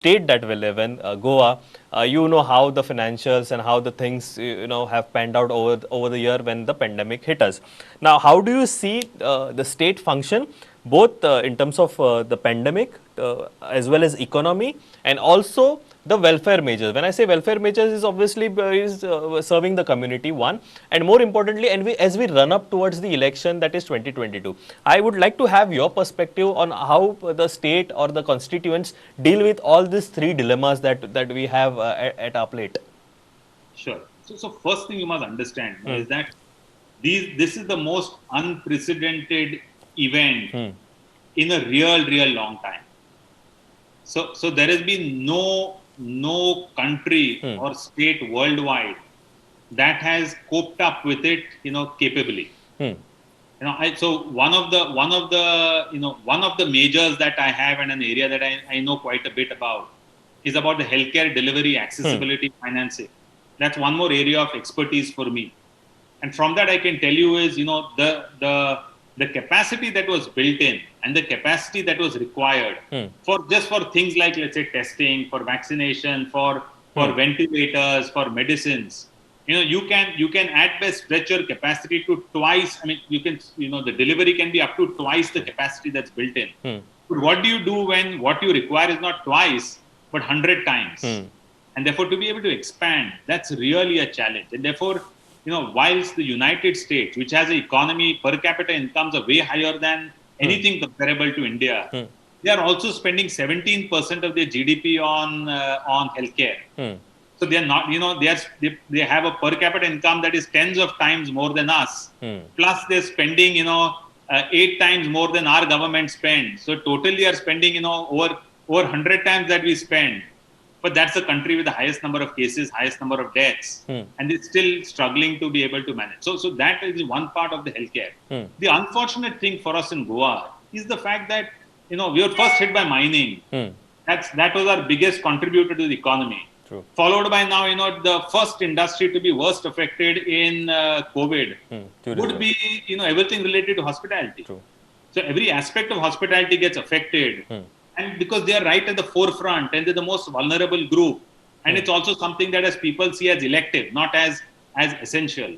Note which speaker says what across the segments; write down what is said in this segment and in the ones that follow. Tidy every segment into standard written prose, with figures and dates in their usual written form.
Speaker 1: state that we live in, Goa, you know how the financials and how the things have panned out over the year when the pandemic hit us. Now, how do you see the state function, both in terms of the pandemic as well as economy, and also the welfare measures? When I say welfare measures, is obviously serving the community, one, and more importantly, and as we run up towards the election, that is 2022, I would like to have your perspective on how the state or the constituents deal with all these three dilemmas that we have at our plate.
Speaker 2: Sure. So first thing you must understand is that this is the most unprecedented event in a real long time. So there has been no country or state worldwide that has coped up with it, capably. So one of the majors that I have, and an area that I know quite a bit about, is about the healthcare delivery, accessibility, financing. That's one more area of expertise for me. And from that, I can tell you is, the capacity that was built in and the capacity that was required for things like, let's say, testing, for vaccination, for ventilators, for medicines. You can at best stretch your capacity to twice. I mean, the delivery can be up to twice the capacity that's built in. But what do you do when what you require is not twice, but 100 times? And therefore, to be able to expand, that's really a challenge. And therefore, whilst the United States, which has an economy, per capita incomes are way higher than anything comparable to India, they are also spending 17% of their GDP on healthcare. So they are not, they have a per capita income that is tens of times more than us. Plus, they're spending, 8 times more than our government spends. So totally are spending, over 100 times that we spend. But that's a country with the highest number of cases, highest number of deaths, and it's still struggling to be able to manage. So that is one part of the healthcare. The unfortunate thing for us in Goa is the fact that, we were first hit by mining. That was our biggest contributor to the economy.
Speaker 1: True.
Speaker 2: Followed by now, the first industry to be worst affected in COVID would be, everything related to hospitality.
Speaker 1: True.
Speaker 2: So every aspect of hospitality gets affected. And because they are right at the forefront and they're the most vulnerable group. And it's also something that as people see as elective, not as essential.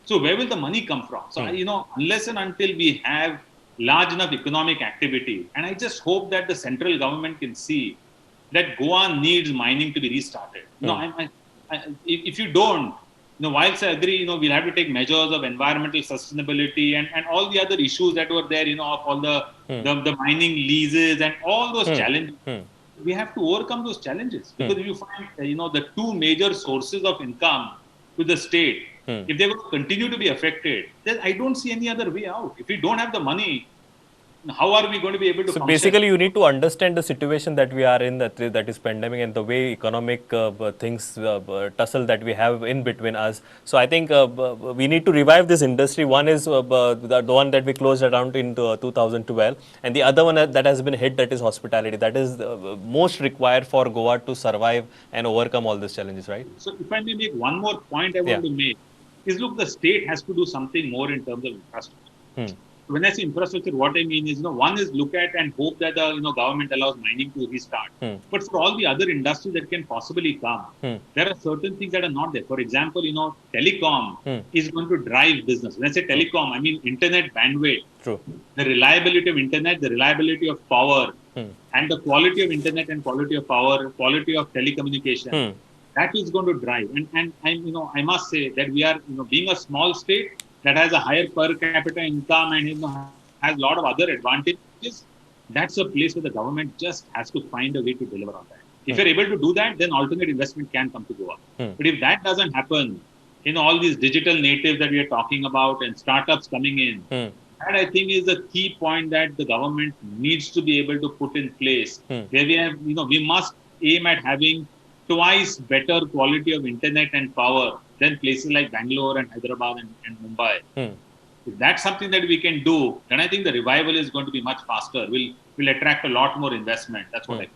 Speaker 2: So where will the money come from? So, unless and until we have large enough economic activity, and I just hope that the central government can see that Goa needs mining to be restarted. If you don't, whilst I agree, we'll have to take measures of environmental sustainability and all the other issues that were there, of all the mining leases and all those challenges. We have to overcome those challenges because if you find, the two major sources of income to the state, if they will continue to be affected, then I don't see any other way out. If we don't have the money, how are we going to be able to function?
Speaker 1: Basically, you need to understand the situation that we are in, that is pandemic, and the way economic things tussle that we have in between us. So I think we need to revive this industry. One is the one that we closed around in 2012, and the other one that has been hit, that is hospitality. That is most required for Goa to survive and overcome all these challenges, right?
Speaker 2: So if I may make one more point I want to make, is look, the state has to do something more in terms of infrastructure. When I say infrastructure, what I mean is, one is look at and hope that the government allows mining to restart. But for all the other industries that can possibly come, there are certain things that are not there. For example, telecom is going to drive business. When I say telecom, I mean internet bandwidth.
Speaker 1: True.
Speaker 2: The reliability of internet, the reliability of power, and the quality of internet and quality of power, quality of telecommunication. That is going to drive. And I must say that we are, being a small state that has a higher per capita income and has a lot of other advantages, that's a place where the government just has to find a way to deliver on that. If you're able to do that, then alternate investment can come to Goa. But if that doesn't happen, all these digital natives that we are talking about and startups coming in, that I think is a key point that the government needs to be able to put in place. Where we have, we must aim at having twice better quality of internet and power than places like Bangalore and Hyderabad and Mumbai. If that's something that we can do, then I think the revival is going to be much faster. We'll attract a lot more investment. That's what I